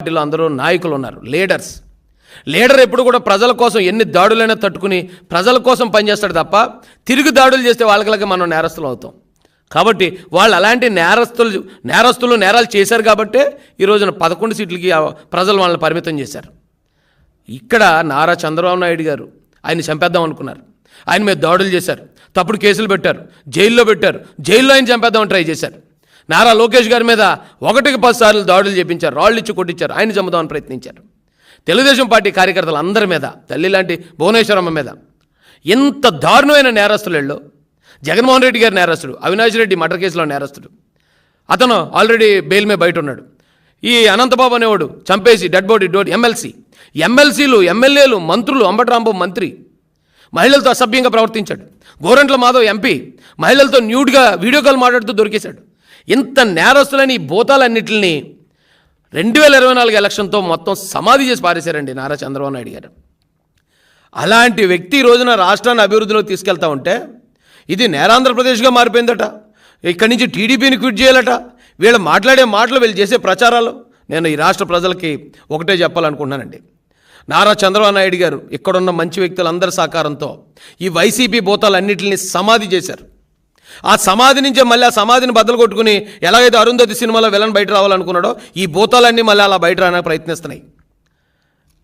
పార్టీలో అందరూ నాయకులు ఉన్నారు, లీడర్ ఎప్పుడు కూడా ప్రజల కోసం ఎన్ని దాడులైనా తట్టుకుని ప్రజల కోసం పనిచేస్తాడు తప్ప తిరిగి దాడులు చేస్తే వాళ్ళకి మనం నేరస్తులు అవుతాం. కాబట్టి వాళ్ళు అలాంటి నేరాలు చేశారు కాబట్టే ఈ రోజున 11 సీట్లకి ప్రజలు వాళ్ళని పరిమితం చేశారు. ఇక్కడ నారా చంద్రబాబు నాయుడు గారు ఆయన చంపేద్దాం అనుకున్నారు, ఆయన మీద దాడులు చేశారు, తప్పుడు కేసులు పెట్టారు, జైల్లో ఆయన చంపేద్దామని ట్రై చేశారు. నారా లోకేష్ గారి మీద 1కి 10 సార్లు దాడులు చేపించారు, రాళ్ళు ఇచ్చి కొట్టించారు, ఆయన చంపుదామని ప్రయత్నించారు. తెలుగుదేశం పార్టీ కార్యకర్తలు అందరి మీద, తల్లి లాంటి భువనేశ్వరమ్మ మీద ఎంత దారుణమైన నేరస్తులు. జగన్మోహన్ రెడ్డి గారి నేరస్తుడు, అవినాష్ రెడ్డి మర్డర్ కేసులో నేరస్తుడు, అతను ఆల్రెడీ బెయిల్ మీద బయట ఉన్నాడు. ఈ అనంతబాబు అనేవాడు చంపేసి డెడ్ బాడీ ఎమ్మెల్సీలు, ఎమ్మెల్యేలు, మంత్రులు, అంబటి రాంబాబు మంత్రి మహిళలతో అసభ్యంగా ప్రవర్తించాడు. గోరంట్ల మాధవ్ ఎంపీ మహిళలతో న్యూడ్గా వీడియో కాల్ మాట్లాడుతూ దొరికేశాడు. ఇంత నేరస్తులని ఈ భూతాలన్నింటినీ 2024 ఎలక్షన్తో మొత్తం సమాధి చేసి పారేశారండి నారా చంద్రబాబు నాయుడు గారు. అలాంటి వ్యక్తి ఈ రోజున రాష్ట్రాన్ని అభివృద్ధిలోకి తీసుకెళ్తా ఉంటే ఇది నేరాంధ్రప్రదేశ్గా మారిపోయిందట. ఇక్కడి నుంచి టీడీపీని క్విట్ చేయాలట. వీళ్ళు మాట్లాడే మాటలు, వీళ్ళు చేసే ప్రచారాలు. నేను ఈ రాష్ట్ర ప్రజలకి ఒకటే చెప్పాలనుకుంటున్నానండి, నారా చంద్రబాబు నాయుడు గారు ఇక్కడున్న మంచి వ్యక్తులందరి సహకారంతో ఈ వైసీపీ భూతాలన్నింటినీ సమాధి చేశారు. ఆ సమాధి నుంచే మళ్ళీ ఆ సమాధిని బద్దలు కొట్టుకుని ఎలాగైతే అరుంధతి సినిమాలో విలన్ బయట రావాలనుకున్నాడో ఈ భూతాలన్నీ మళ్ళీ అలా బయట రావడానికి ప్రయత్నిస్తున్నాయి.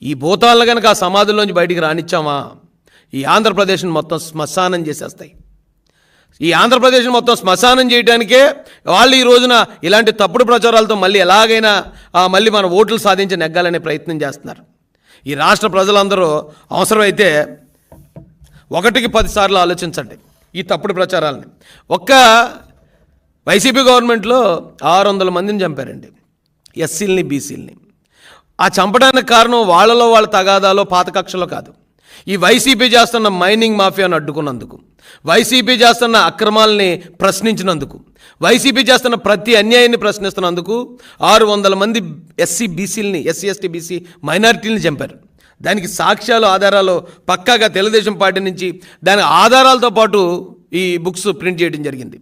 ఈ భూతాలను కనుక ఆ సమాధుల్లోంచి బయటికి రానిచ్చామా ఈ ఆంధ్రప్రదేశ్ని మొత్తం శ్మశానం చేసేస్తాయి. ఈ ఆంధ్రప్రదేశ్ని మొత్తం శ్మశానం చేయడానికే వాళ్ళు ఈ రోజున ఇలాంటి తప్పుడు ప్రచారాలతో మళ్ళీ ఎలాగైనా మళ్ళీ మన ఓట్లు సాధించి నెగ్గాలనే ప్రయత్నం చేస్తున్నారు. ఈ రాష్ట్ర ప్రజలందరూ అవసరమైతే 1కి 10 సార్లు ఆలోచించండి ఈ తప్పుడు ప్రచారాలని. ఒక్క వైసీపీ గవర్నమెంట్లో 600 మందిని చంపారండి, ఎస్సీలని, బీసీలని. ఆ చంపడానికి కారణం వాళ్ళ తగాదాలో, పాత కక్షలో కాదు. ఈ వైసీపీ చేస్తున్న మైనింగ్ మాఫియాను అడ్డుకున్నందుకు, వైసీపీ చేస్తున్న అక్రమాలని ప్రశ్నించినందుకు, వైసీపీ చేస్తున్న ప్రతి అన్యాయాన్ని ప్రశ్నిస్తున్నందుకు 600 మంది ఎస్సీ ఎస్టీ బీసీ మైనారిటీలని చంపారు. దానికి సాక్ష్యాలు, ఆధారాలు పక్కాగా తెలుగుదేశం పార్టీ నుంచి దాని ఆధారాలతో పాటు ఈ బుక్స్ ప్రింట్ చేయడం జరిగింది.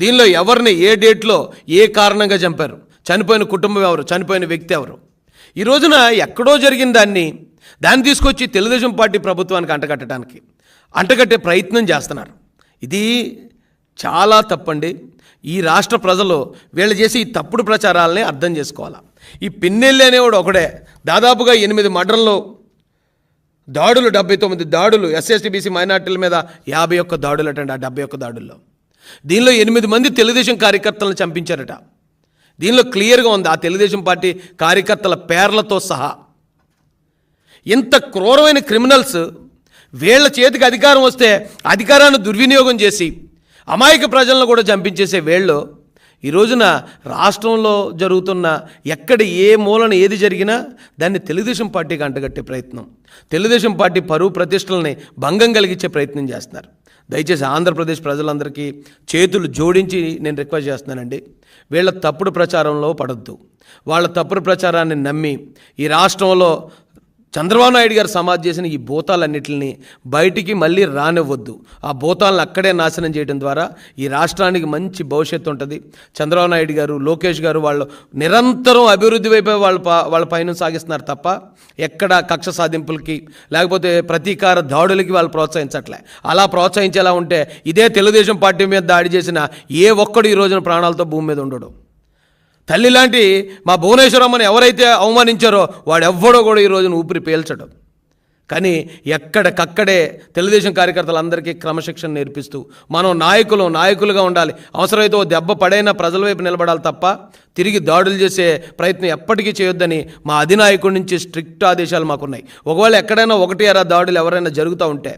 దీనిలో ఎవరిని ఏ డేట్లో ఏ కారణంగా చంపారు, చనిపోయిన కుటుంబం ఎవరు, చనిపోయిన వ్యక్తి ఎవరు, ఈ రోజున ఎక్కడో జరిగిన దాన్ని తీసుకొచ్చి తెలుగుదేశం పార్టీ ప్రభుత్వానికి అంటగట్టే ప్రయత్నం చేస్తున్నారు. ఇది చాలా తప్పండి. ఈ రాష్ట్ర ప్రజలు వీళ్ళు చేసి ఈ తప్పుడు ప్రచారాలని అర్థం చేసుకోవాలి. ఈ పిన్నెల్లి అనేవాడు ఒకడే దాదాపుగా 8 మర్డర్లు, దాడులు, 79 దాడులు, ఎస్సీ బీసీ మైనార్టీల మీద 51 దాడులు అటండి. ఆ 71 దాడుల్లో దీనిలో 8 మంది తెలుగుదేశం కార్యకర్తలను చంపించారట. దీనిలో క్లియర్గా ఉంది ఆ తెలుగుదేశం పార్టీ కార్యకర్తల పేర్లతో సహా. ఇంత క్రూరమైన క్రిమినల్స్ వీళ్ళ చేతికి అధికారం వస్తే అధికారాన్ని దుర్వినియోగం చేసి అమాయక ప్రజలను కూడా చంపించేసే వీళ్ళు ఈ రోజున రాష్ట్రంలో జరుగుతున్న ఎక్కడ ఏ మూలన ఏది జరిగినా దాన్ని తెలుగుదేశం పార్టీకి అంటగట్టే ప్రయత్నం, తెలుగుదేశం పార్టీ పరువు ప్రతిష్టలని భంగం కలిగించే ప్రయత్నం చేస్తున్నారు. దయచేసి ఆంధ్రప్రదేశ్ ప్రజలందరికీ చేతులు జోడించి నేను రిక్వెస్ట్ చేస్తున్నానండి, వీళ్ళ తప్పుడు ప్రచారంలో పడొద్దు. వాళ్ళ తప్పుడు ప్రచారాన్ని నమ్మి ఈ రాష్ట్రంలో చంద్రబాబు నాయుడు గారు సమాధి చేసిన ఈ భూతాలన్నింటినీ బయటికి మళ్ళీ రానివ్వద్దు. ఆ భూతాలను అక్కడే నాశనం చేయడం ద్వారా ఈ రాష్ట్రానికి మంచి భవిష్యత్తు ఉంటుంది. చంద్రబాబు నాయుడు గారు, లోకేష్ గారు వాళ్ళు నిరంతరం అభివృద్ధి వైపు వాళ్ళ పైన సాగిస్తున్నారు తప్ప ఎక్కడ కక్ష సాధింపులకి లేకపోతే ప్రతీకార దాడులకి వాళ్ళు ప్రోత్సహించట్లే. అలా ప్రోత్సహించేలా ఉంటే ఇదే తెలుగుదేశం పార్టీ మీద దాడి చేసిన ఏ ఒక్కడు ఈ రోజున ప్రాణాలతో భూమి మీద ఉండడు. తల్లి లాంటి మా భువనేశ్వరమ్మని ఎవరైతే అవమానించారో వాడెవ్వడో కూడా ఈ రోజున ఊపిరి పీల్చడం. ఎక్కడికక్కడే తెలుగుదేశం కార్యకర్తలందరికీ క్రమశిక్షణ నేర్పిస్తూ మనం నాయకులుగా ఉండాలి. అవసరమైతే ఓ దెబ్బ పడైనా ప్రజల వైపు నిలబడాలి తప్ప తిరిగి దాడులు చేసే ప్రయత్నం ఎప్పటికీ చేయొద్దని మా అధినాయకుడి నుంచి స్ట్రిక్ట్ ఆదేశాలు మాకున్నాయి. ఒకవేళ ఎక్కడైనా 1-6 దాడులు ఎవరైనా జరుగుతూ ఉంటే,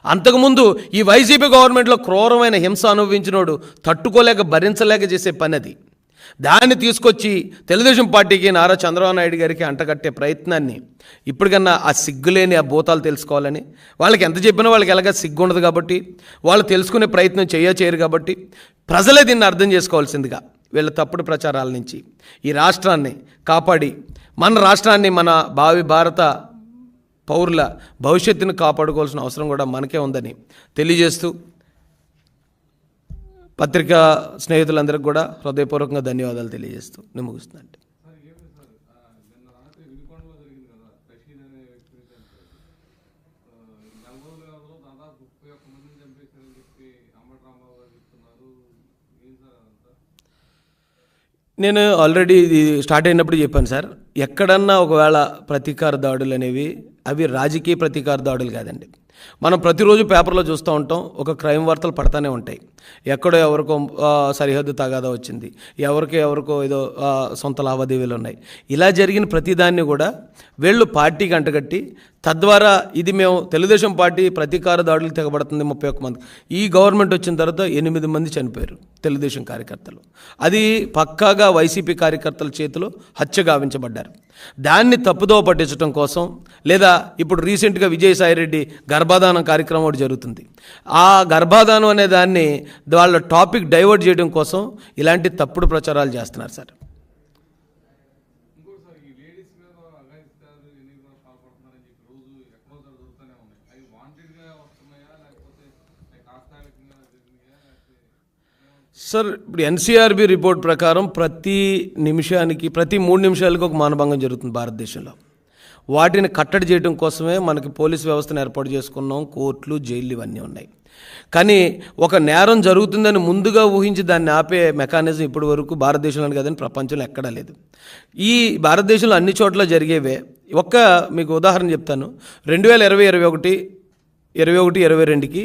అంతకుముందు ఈ వైసీపీ గవర్నమెంట్లో క్రూరమైన హింస అనుభవించినోడు తట్టుకోలేక భరించలేక చేసే పని అది. దాన్ని తీసుకొచ్చి తెలుగుదేశం పార్టీకి, నారా చంద్రబాబు నాయుడు గారికి అంటగట్టే ప్రయత్నాన్ని ఇప్పటికన్నా ఆ సిగ్గులేని ఆ భూతాలు తెలుసుకోవాలని, వాళ్ళకి ఎంత చెప్పినా వాళ్ళకి ఎలాగ సిగ్గు ఉండదు కాబట్టి వాళ్ళు తెలుసుకునే ప్రయత్నం చేయరు కాబట్టి ప్రజలే దీన్ని అర్థం చేసుకోవాల్సిందిగా వీళ్ళ తప్పుడు ప్రచారాల నుంచి ఈ రాష్ట్రాన్ని కాపాడి మన రాష్ట్రాన్ని, మన భావి భారత పౌరుల భవిష్యత్తును కాపాడుకోవాల్సిన అవసరం కూడా మనకే ఉందని తెలియజేస్తూ పత్రికా స్నేహితులందరికీ కూడా హృదయపూర్వకంగా ధన్యవాదాలు తెలియజేస్తూ నేను ముగిస్తున్నాను. తాడికొండలో జరిగింది కదా, రషీద్ అనే వ్యక్తిని చంపారు. నెల రోజుల వ్యవధిలో దాదాపు 31 మందిని చంపేశారని చెప్పి అంబటి రాంబాబు గారు చెప్తున్నారు. ఏం సార్ అదంతా? నేను ఆల్రెడీ ఇది స్టార్ట్ అయినప్పుడు చెప్పాను సార్, ఎక్కడన్నా ఒకవేళ ప్రతీకార దాడులు అనేవి అవి రాజకీయ ప్రతీకార దాడులు కాదండి. మనం ప్రతిరోజు పేపర్లో చూస్తూ ఉంటాం, ఒక క్రైమ్ వార్తలు పడతానే ఉంటాయి. ఎక్కడో ఎవరికో సరిహద్దు తగాదా వచ్చింది, ఎవరికో ఏదో సొంత లావాదేవీలు ఉన్నాయి. ఇలా జరిగిన ప్రతిదాన్ని కూడా వీళ్ళు పార్టీకి అంటగట్టి, తద్వారా ఇది మేము తెలుగుదేశం పార్టీ ప్రతీకార దాడులు తెగబడుతుంది 31 మంది. ఈ గవర్నమెంట్ వచ్చిన తర్వాత 8 మంది చనిపోయారు తెలుగుదేశం కార్యకర్తలు. అది పక్కాగా వైసీపీ కార్యకర్తల చేతిలో హత్య గావించబడ్డారు. దాన్ని తప్పుదోవ పట్టించడం కోసం, లేదా ఇప్పుడు రీసెంట్గా విజయసాయిరెడ్డి గర్భాధానం కార్యక్రమం ఒకటి జరుగుతుంది. ఆ గర్భాధానం అనే దాన్ని వాళ్ళ టాపిక్ డైవర్ట్ చేయడం కోసం ఇలాంటి తప్పుడు ప్రచారాలు చేస్తున్నారు సార్. ఇంకోటి సార్, ఈ లేడీస్ మీద అఘాయిత్యాలు ఎన్ని కూడా పాల్పడుతున్నారని చెప్పి రోజు ఎక్కడో జరుగుతూనే ఉన్నాయి. అవి వాంటెడ్గా వస్తున్నాయా, లేకపోతే తాత్కాలికంగా జరిగినాయా, లేకపోతే సార్, ఇప్పుడు ఎన్సీఆర్బీ రిపోర్ట్ ప్రకారం ప్రతి 3 నిమిషాలకు ఒక మానభంగం జరుగుతుంది భారతదేశంలో. వాటిని కట్టడి చేయడం కోసమే మనకి పోలీస్ వ్యవస్థను ఏర్పాటు చేసుకున్నాం, కోర్టులు, జైళ్ళు ఇవన్నీ ఉన్నాయి. కానీ ఒక నేరం జరుగుతుందని ముందుగా ఊహించి దాన్ని ఆపే మెకానిజం ఇప్పటి వరకు భారతదేశంలో కాదని ప్రపంచంలో ఎక్కడా లేదు. ఈ భారతదేశంలో అన్ని చోట్ల జరిగేవే. మీకు ఉదాహరణ చెప్తాను. 2020, 21, 22కి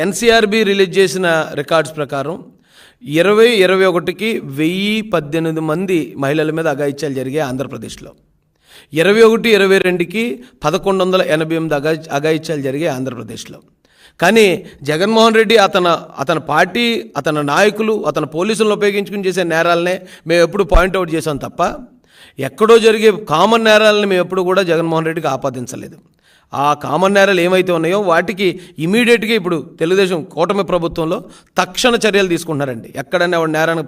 ఎన్సీఆర్బీ రిలీజ్ చేసిన రికార్డ్స్ ప్రకారం 2021కి 1018 మంది మహిళల మీద అఘాయిత్యాలు జరిగాయి ఆంధ్రప్రదేశ్లో. 21, 22కి 1188 అఘాయిత్యాలు జరిగాయి ఆంధ్రప్రదేశ్లో. కానీ జగన్మోహన్ రెడ్డి అతని పార్టీ, అతని నాయకులు, అతని పోలీసులను ఉపయోగించుకుని చేసే నేరాలనే మేము ఎప్పుడు పాయింట్అవుట్ చేసాం తప్ప, ఎక్కడో జరిగే కామన్ నేరాలని మేము ఎప్పుడు కూడా జగన్మోహన్ రెడ్డికి ఆపాదించలేదు. ఆ కామన్ నేరాలు ఏమైతే ఉన్నాయో వాటికి ఇమీడియట్గా ఇప్పుడు తెలుగుదేశం కూటమి ప్రభుత్వంలో తక్షణ చర్యలు తీసుకుంటున్నారండి. ఎక్కడన్నా నేరానికి